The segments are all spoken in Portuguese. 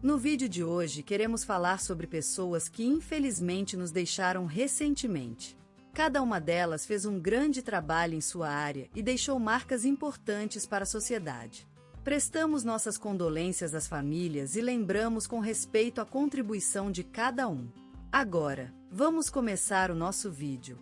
No vídeo de hoje queremos falar sobre pessoas que infelizmente nos deixaram recentemente. Cada uma delas fez um grande trabalho em sua área e deixou marcas importantes para a sociedade. Prestamos nossas condolências às famílias e lembramos com respeito a contribuição de cada um. Agora, vamos começar o nosso vídeo.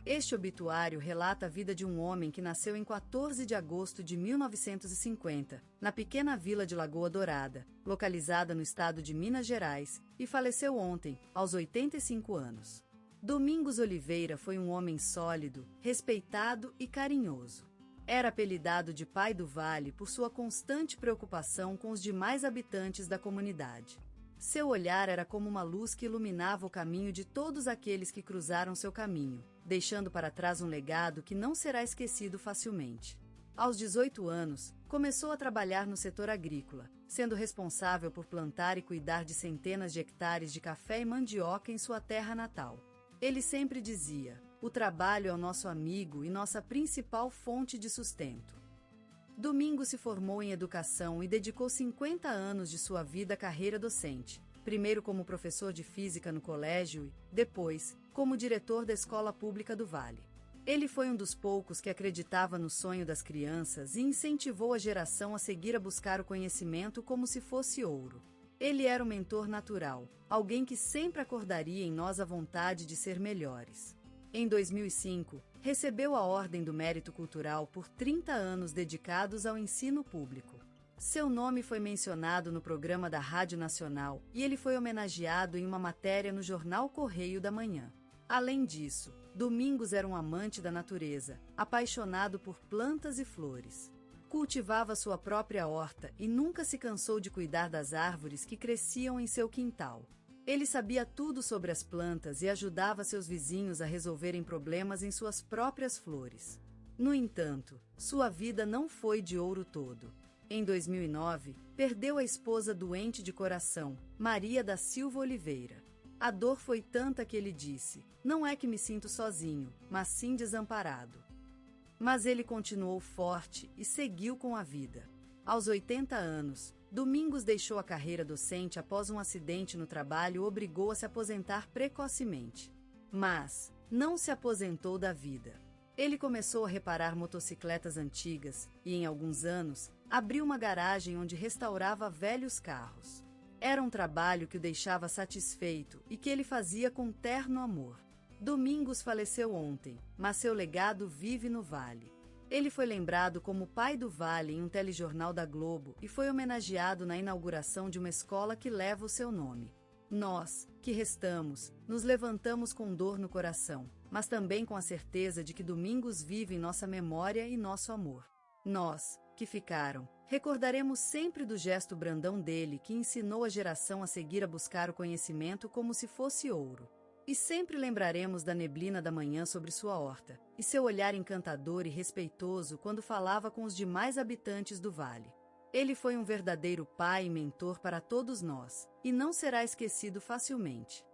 Este obituário relata a vida de um homem que nasceu em 14 de agosto de 1950, na pequena vila de Lagoa Dourada, localizada no estado de Minas Gerais, e faleceu ontem, aos 85 anos. Domingos Oliveira foi um homem sólido, respeitado e carinhoso. Era apelidado de Pai do Vale por sua constante preocupação com os demais habitantes da comunidade. Seu olhar era como uma luz que iluminava o caminho de todos aqueles que cruzaram seu caminho, deixando para trás um legado que não será esquecido facilmente. Aos 18 anos, começou a trabalhar no setor agrícola, sendo responsável por plantar e cuidar de centenas de hectares de café e mandioca em sua terra natal. Ele sempre dizia: "O trabalho é o nosso amigo e nossa principal fonte de sustento." Domingos se formou em educação e dedicou 50 anos de sua vida à carreira docente, primeiro como professor de física no colégio e, depois, como diretor da Escola Pública do Vale. Ele foi um dos poucos que acreditava no sonho das crianças e incentivou a geração a seguir a buscar o conhecimento como se fosse ouro. Ele era um mentor natural, alguém que sempre acordaria em nós a vontade de ser melhores. Em 2005, recebeu a Ordem do Mérito Cultural por 30 anos dedicados ao ensino público. Seu nome foi mencionado no programa da Rádio Nacional e ele foi homenageado em uma matéria no jornal Correio da Manhã. Além disso, Domingos era um amante da natureza, apaixonado por plantas e flores. Cultivava sua própria horta e nunca se cansou de cuidar das árvores que cresciam em seu quintal. Ele sabia tudo sobre as plantas e ajudava seus vizinhos a resolverem problemas em suas próprias flores. No entanto, sua vida não foi de ouro todo. Em 2009, perdeu a esposa doente de coração, Maria da Silva Oliveira. A dor foi tanta que ele disse: "Não é que me sinto sozinho, mas sim desamparado." Mas ele continuou forte e seguiu com a vida. Aos 80 anos, Domingos deixou a carreira docente após um acidente no trabalho e obrigou a se aposentar precocemente. Mas não se aposentou da vida. Ele começou a reparar motocicletas antigas e, em alguns anos, abriu uma garagem onde restaurava velhos carros. Era um trabalho que o deixava satisfeito e que ele fazia com terno amor. Domingos faleceu ontem, mas seu legado vive no Vale. Ele foi lembrado como Pai do Vale em um telejornal da Globo e foi homenageado na inauguração de uma escola que leva o seu nome. Nós, que restamos, nos levantamos com dor no coração, mas também com a certeza de que Domingos vive em nossa memória e nosso amor. Nós, que ficaram, recordaremos sempre do gesto brandão dele que ensinou a geração a seguir a buscar o conhecimento como se fosse ouro. E sempre lembraremos da neblina da manhã sobre sua horta, e seu olhar encantador e respeitoso quando falava com os demais habitantes do vale. Ele foi um verdadeiro pai e mentor para todos nós, e não será esquecido facilmente.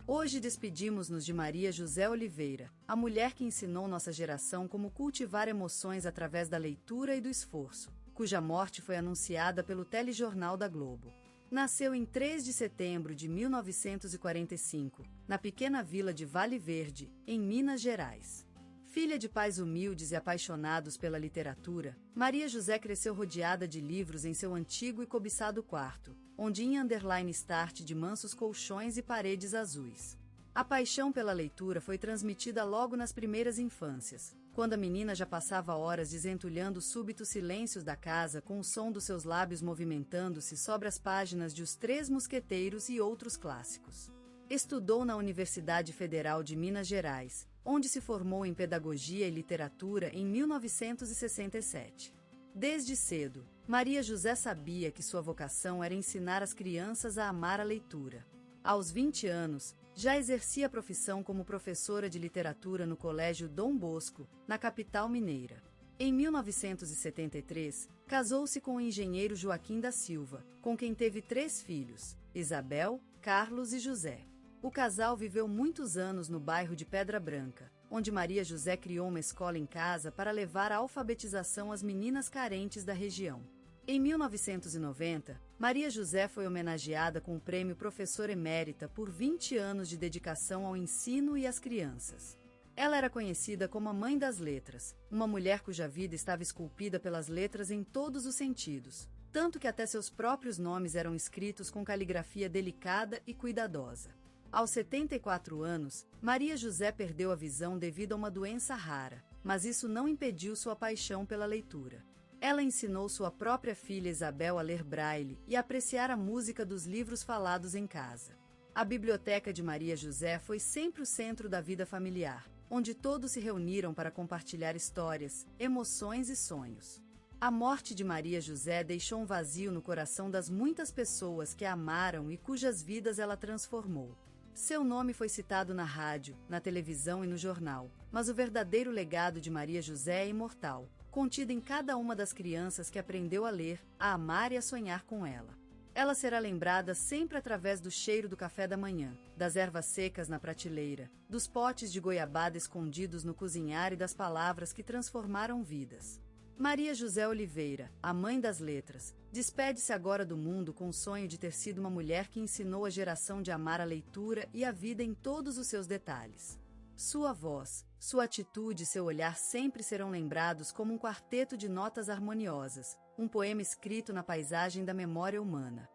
Hoje despedimos-nos de Maria José Oliveira, a mulher que ensinou nossa geração como cultivar emoções através da leitura e do esforço, cuja morte foi anunciada pelo telejornal da Globo. Nasceu em 3 de setembro de 1945, na pequena vila de Vale Verde, em Minas Gerais. Filha de pais humildes e apaixonados pela literatura, Maria José cresceu rodeada de livros em seu antigo e cobiçado quarto, onde tinha start de mansos colchões e paredes azuis. A paixão pela leitura foi transmitida logo nas primeiras infâncias, quando a menina já passava horas desentulhando os súbitos silêncios da casa com o som dos seus lábios movimentando-se sobre as páginas de Os Três Mosqueteiros e outros clássicos. Estudou na Universidade Federal de Minas Gerais, onde se formou em Pedagogia e Literatura em 1967. Desde cedo, Maria José sabia que sua vocação era ensinar as crianças a amar a leitura. Aos 20 anos, Já exercia a profissão como professora de literatura no Colégio Dom Bosco, na capital mineira. Em 1973, casou-se com o engenheiro Joaquim da Silva, com quem teve 3 filhos, Isabel, Carlos e José. O casal viveu muitos anos no bairro de Pedra Branca, onde Maria José criou uma escola em casa para levar a alfabetização às meninas carentes da região. Em 1990, Maria José foi homenageada com o prêmio Professora Emérita por 20 anos de dedicação ao ensino e às crianças. Ela era conhecida como a Mãe das Letras, uma mulher cuja vida estava esculpida pelas letras em todos os sentidos, tanto que até seus próprios nomes eram escritos com caligrafia delicada e cuidadosa. Aos 74 anos, Maria José perdeu a visão devido a uma doença rara, mas isso não impediu sua paixão pela leitura. Ela ensinou sua própria filha Isabel a ler braille e a apreciar a música dos livros falados em casa. A biblioteca de Maria José foi sempre o centro da vida familiar, onde todos se reuniram para compartilhar histórias, emoções e sonhos. A morte de Maria José deixou um vazio no coração das muitas pessoas que a amaram e cujas vidas ela transformou. Seu nome foi citado na rádio, na televisão e no jornal, mas o verdadeiro legado de Maria José é imortal, contido em cada uma das crianças que aprendeu a ler, a amar e a sonhar com ela. Ela será lembrada sempre através do cheiro do café da manhã, das ervas secas na prateleira, dos potes de goiabada escondidos no cozinhar e das palavras que transformaram vidas. Maria José Oliveira, a Mãe das Letras, despede-se agora do mundo com o sonho de ter sido uma mulher que ensinou a geração de amar a leitura e a vida em todos os seus detalhes. Sua voz, sua atitude e seu olhar sempre serão lembrados como um quarteto de notas harmoniosas, um poema escrito na paisagem da memória humana.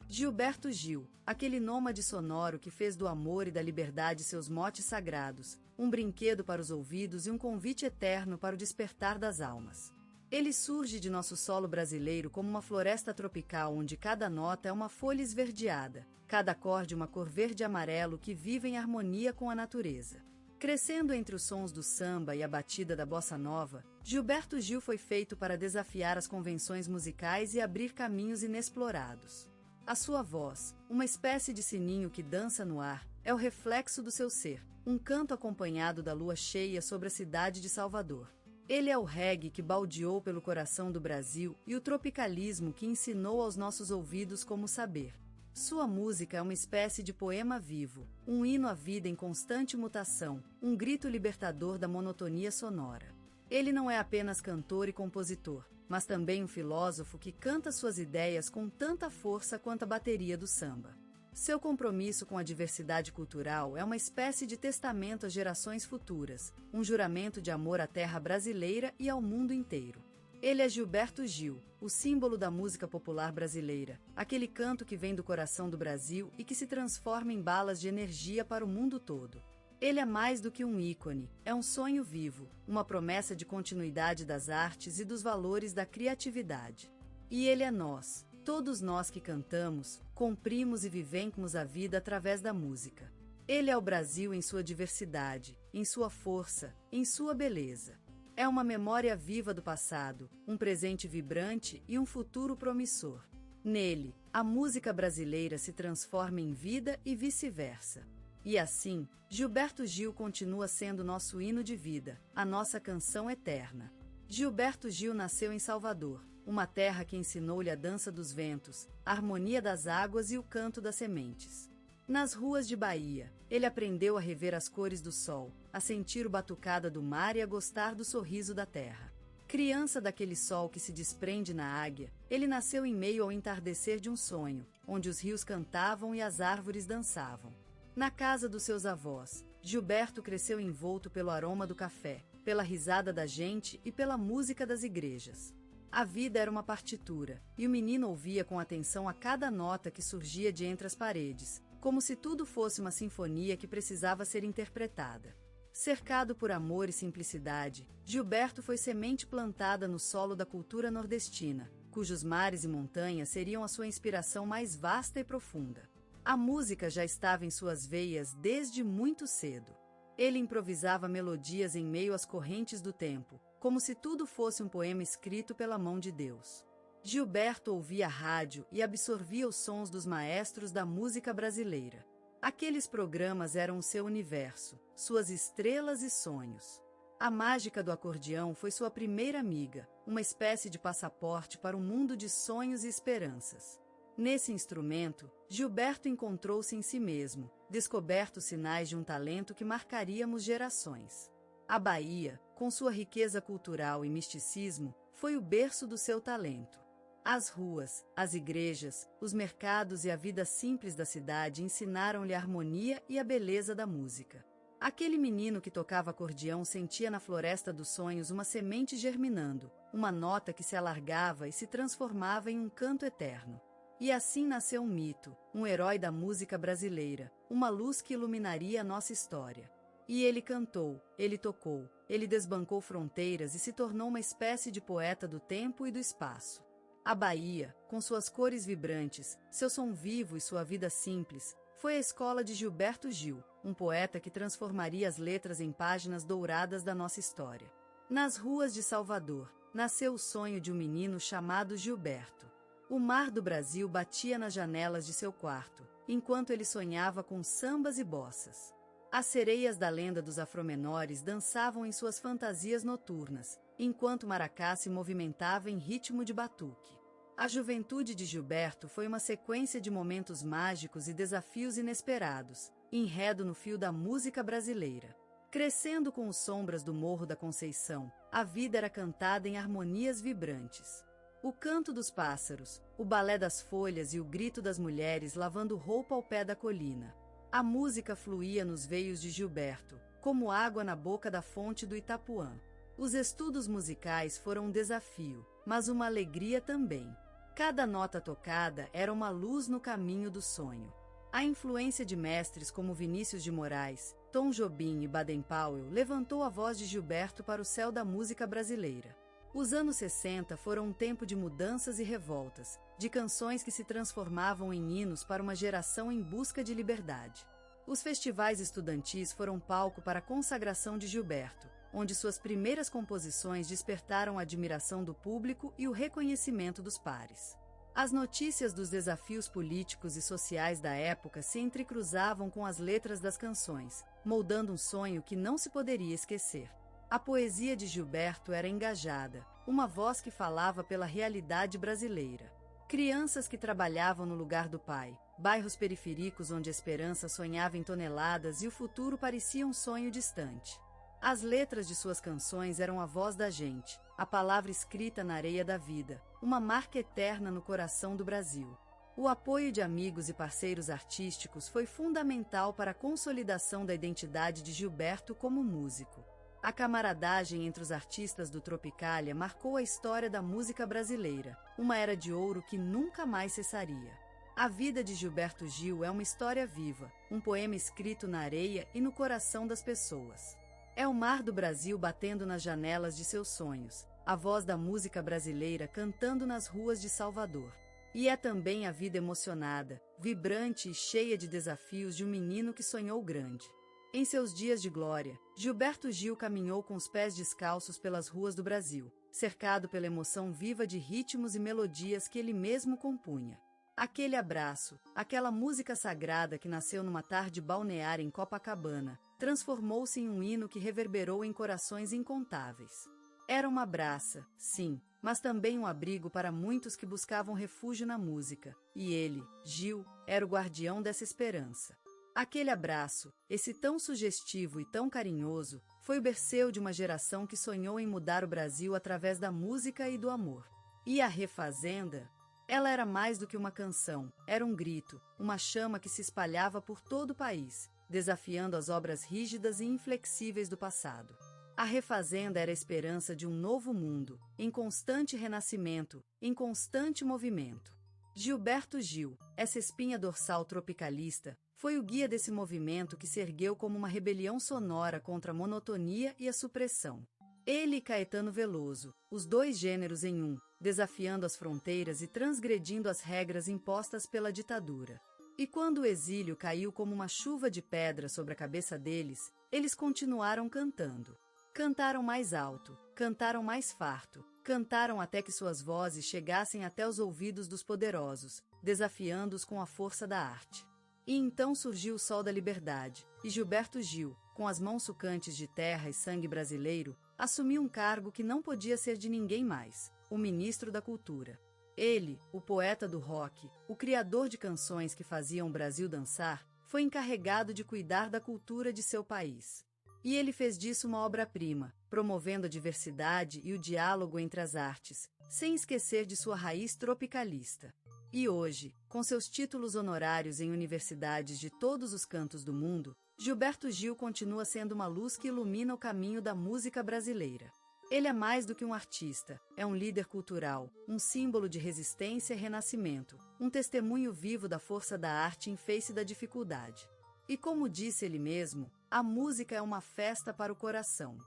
Gilberto Gil, aquele nômade sonoro que fez do amor e da liberdade seus motes sagrados, um brinquedo para os ouvidos e um convite eterno para o despertar das almas. Ele surge de nosso solo brasileiro como uma floresta tropical onde cada nota é uma folha esverdeada, cada acorde uma cor verde-amarelo que vive em harmonia com a natureza. Crescendo entre os sons do samba e a batida da bossa nova, Gilberto Gil foi feito para desafiar as convenções musicais e abrir caminhos inexplorados. A sua voz, uma espécie de sininho que dança no ar, é o reflexo do seu ser, um canto acompanhado da lua cheia sobre a cidade de Salvador. Ele é o reggae que baldeou pelo coração do Brasil e o tropicalismo que ensinou aos nossos ouvidos como saber. Sua música é uma espécie de poema vivo, um hino à vida em constante mutação, um grito libertador da monotonia sonora. Ele não é apenas cantor e compositor, mas também um filósofo que canta suas ideias com tanta força quanto a bateria do samba. Seu compromisso com a diversidade cultural é uma espécie de testamento às gerações futuras, um juramento de amor à terra brasileira e ao mundo inteiro. Ele é Gilberto Gil, o símbolo da música popular brasileira, aquele canto que vem do coração do Brasil e que se transforma em balas de energia para o mundo todo. Ele é mais do que um ícone, é um sonho vivo, uma promessa de continuidade das artes e dos valores da criatividade. E ele é nós, todos nós que cantamos, comprimos e vivemos a vida através da música. Ele é o Brasil em sua diversidade, em sua força, em sua beleza. É uma memória viva do passado, um presente vibrante e um futuro promissor. Nele, a música brasileira se transforma em vida e vice-versa. E assim, Gilberto Gil continua sendo nosso hino de vida, a nossa canção eterna. Gilberto Gil nasceu em Salvador, uma terra que ensinou-lhe a dança dos ventos, a harmonia das águas e o canto das sementes. Nas ruas de Bahia, ele aprendeu a rever as cores do sol, a sentir o batucada do mar e a gostar do sorriso da terra. Criança daquele sol que se desprende na águia, ele nasceu em meio ao entardecer de um sonho, onde os rios cantavam e as árvores dançavam. Na casa dos seus avós, Gilberto cresceu envolto pelo aroma do café, pela risada da gente e pela música das igrejas. A vida era uma partitura, e o menino ouvia com atenção a cada nota que surgia de entre as paredes, como se tudo fosse uma sinfonia que precisava ser interpretada. Cercado por amor e simplicidade, Gilberto foi semente plantada no solo da cultura nordestina, cujos mares e montanhas seriam a sua inspiração mais vasta e profunda. A música já estava em suas veias desde muito cedo. Ele improvisava melodias em meio às correntes do tempo, como se tudo fosse um poema escrito pela mão de Deus. Gilberto ouvia rádio e absorvia os sons dos maestros da música brasileira. Aqueles programas eram o seu universo, suas estrelas e sonhos. A mágica do acordeão foi sua primeira amiga, uma espécie de passaporte para um mundo de sonhos e esperanças. Nesse instrumento, Gilberto encontrou-se em si mesmo, descoberto sinais de um talento que marcaríamos gerações. A Bahia, com sua riqueza cultural e misticismo, foi o berço do seu talento. As ruas, as igrejas, os mercados e a vida simples da cidade ensinaram-lhe a harmonia e a beleza da música. Aquele menino que tocava acordeão sentia na floresta dos sonhos uma semente germinando, uma nota que se alargava e se transformava em um canto eterno. E assim nasceu um mito, um herói da música brasileira, uma luz que iluminaria a nossa história. E ele cantou, ele tocou, ele desbancou fronteiras e se tornou uma espécie de poeta do tempo e do espaço. A Bahia, com suas cores vibrantes, seu som vivo e sua vida simples, foi a escola de Gilberto Gil, um poeta que transformaria as letras em páginas douradas da nossa história. Nas ruas de Salvador, nasceu o sonho de um menino chamado Gilberto. O mar do Brasil batia nas janelas de seu quarto, enquanto ele sonhava com sambas e bossas. As sereias da lenda dos afromenores dançavam em suas fantasias noturnas, enquanto Maracá se movimentava em ritmo de batuque. A juventude de Gilberto foi uma sequência de momentos mágicos e desafios inesperados, enredo no fio da música brasileira. Crescendo com as sombras do Morro da Conceição, a vida era cantada em harmonias vibrantes. O canto dos pássaros, o balé das folhas e o grito das mulheres lavando roupa ao pé da colina. A música fluía nos veios de Gilberto, como água na boca da fonte do Itapuã. Os estudos musicais foram um desafio, mas uma alegria também. Cada nota tocada era uma luz no caminho do sonho. A influência de mestres como Vinícius de Moraes, Tom Jobim e Baden-Powell levantou a voz de Gilberto para o céu da música brasileira. Os anos 60 foram um tempo de mudanças e revoltas, de canções que se transformavam em hinos para uma geração em busca de liberdade. Os festivais estudantis foram palco para a consagração de Gilberto, onde suas primeiras composições despertaram a admiração do público e o reconhecimento dos pares. As notícias dos desafios políticos e sociais da época se entrecruzavam com as letras das canções, moldando um sonho que não se poderia esquecer. A poesia de Gilberto era engajada, uma voz que falava pela realidade brasileira. Crianças que trabalhavam no lugar do pai, bairros periféricos onde a esperança sonhava em toneladas e o futuro parecia um sonho distante. As letras de suas canções eram a voz da gente, a palavra escrita na areia da vida, uma marca eterna no coração do Brasil. O apoio de amigos e parceiros artísticos foi fundamental para a consolidação da identidade de Gilberto como músico. A camaradagem entre os artistas do Tropicália marcou a história da música brasileira, uma era de ouro que nunca mais cessaria. A vida de Gilberto Gil é uma história viva, um poema escrito na areia e no coração das pessoas. É o mar do Brasil batendo nas janelas de seus sonhos, a voz da música brasileira cantando nas ruas de Salvador. E é também a vida emocionada, vibrante e cheia de desafios de um menino que sonhou grande. Em seus dias de glória, Gilberto Gil caminhou com os pés descalços pelas ruas do Brasil, cercado pela emoção viva de ritmos e melodias que ele mesmo compunha. Aquele abraço, aquela música sagrada que nasceu numa tarde balnear em Copacabana, transformou-se em um hino que reverberou em corações incontáveis. Era uma braça, sim, mas também um abrigo para muitos que buscavam refúgio na música, e ele, Gil, era o guardião dessa esperança. Aquele abraço, esse tão sugestivo e tão carinhoso, foi o berceiro de uma geração que sonhou em mudar o Brasil através da música e do amor. E a Refazenda? Ela era mais do que uma canção, era um grito, uma chama que se espalhava por todo o país, desafiando as obras rígidas e inflexíveis do passado. A Refazenda era a esperança de um novo mundo, em constante renascimento, em constante movimento. Gilberto Gil, essa espinha dorsal tropicalista, foi o guia desse movimento que se ergueu como uma rebelião sonora contra a monotonia e a supressão. Ele e Caetano Veloso, os dois gêneros em um, desafiando as fronteiras e transgredindo as regras impostas pela ditadura. E quando o exílio caiu como uma chuva de pedra sobre a cabeça deles, eles continuaram cantando. Cantaram mais alto, cantaram mais farto, cantaram até que suas vozes chegassem até os ouvidos dos poderosos, desafiando-os com a força da arte. E então surgiu o Sol da Liberdade, e Gilberto Gil, com as mãos sucantes de terra e sangue brasileiro, assumiu um cargo que não podia ser de ninguém mais, o ministro da Cultura. Ele, o poeta do rock, o criador de canções que faziam o Brasil dançar, foi encarregado de cuidar da cultura de seu país. E ele fez disso uma obra-prima, promovendo a diversidade e o diálogo entre as artes, sem esquecer de sua raiz tropicalista. E hoje, com seus títulos honorários em universidades de todos os cantos do mundo, Gilberto Gil continua sendo uma luz que ilumina o caminho da música brasileira. Ele é mais do que um artista, é um líder cultural, um símbolo de resistência e renascimento, um testemunho vivo da força da arte em face da dificuldade. E como disse ele mesmo, a música é uma festa para o coração.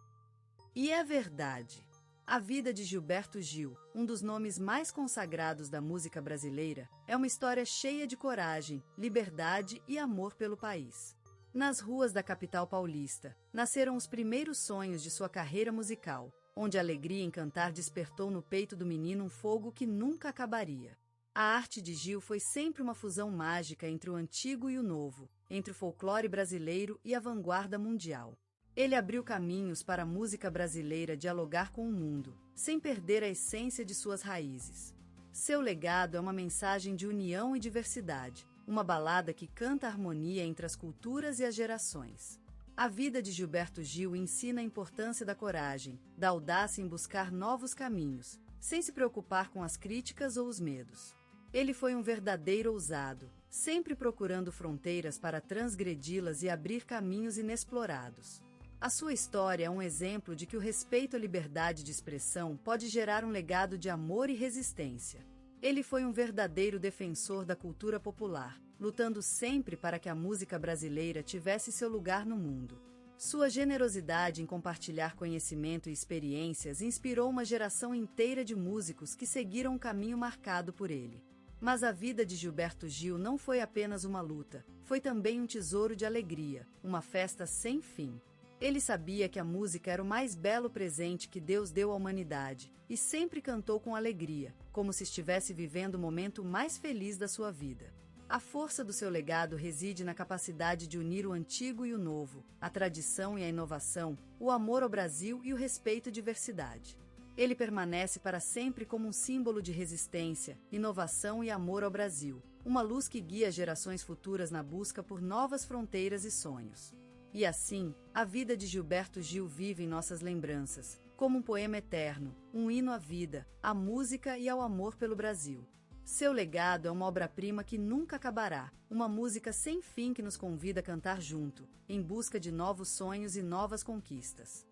E é verdade. A vida de Gilberto Gil, um dos nomes mais consagrados da música brasileira, é uma história cheia de coragem, liberdade e amor pelo país. Nas ruas da capital paulista, nasceram os primeiros sonhos de sua carreira musical, onde a alegria em cantar despertou no peito do menino um fogo que nunca acabaria. A arte de Gil foi sempre uma fusão mágica entre o antigo e o novo, entre o folclore brasileiro e a vanguarda mundial. Ele abriu caminhos para a música brasileira dialogar com o mundo, sem perder a essência de suas raízes. Seu legado é uma mensagem de união e diversidade, uma balada que canta a harmonia entre as culturas e as gerações. A vida de Gilberto Gil ensina a importância da coragem, da audácia em buscar novos caminhos, sem se preocupar com as críticas ou os medos. Ele foi um verdadeiro ousado, sempre procurando fronteiras para transgredi-las e abrir caminhos inexplorados. A sua história é um exemplo de que o respeito à liberdade de expressão pode gerar um legado de amor e resistência. Ele foi um verdadeiro defensor da cultura popular, lutando sempre para que a música brasileira tivesse seu lugar no mundo. Sua generosidade em compartilhar conhecimento e experiências inspirou uma geração inteira de músicos que seguiram o caminho marcado por ele. Mas a vida de Gilberto Gil não foi apenas uma luta, foi também um tesouro de alegria, uma festa sem fim. Ele sabia que a música era o mais belo presente que Deus deu à humanidade, e sempre cantou com alegria, como se estivesse vivendo o momento mais feliz da sua vida. A força do seu legado reside na capacidade de unir o antigo e o novo, a tradição e a inovação, o amor ao Brasil e o respeito à diversidade. Ele permanece para sempre como um símbolo de resistência, inovação e amor ao Brasil, uma luz que guia gerações futuras na busca por novas fronteiras e sonhos. E assim, a vida de Gilberto Gil vive em nossas lembranças, como um poema eterno, um hino à vida, à música e ao amor pelo Brasil. Seu legado é uma obra-prima que nunca acabará, uma música sem fim que nos convida a cantar junto, em busca de novos sonhos e novas conquistas.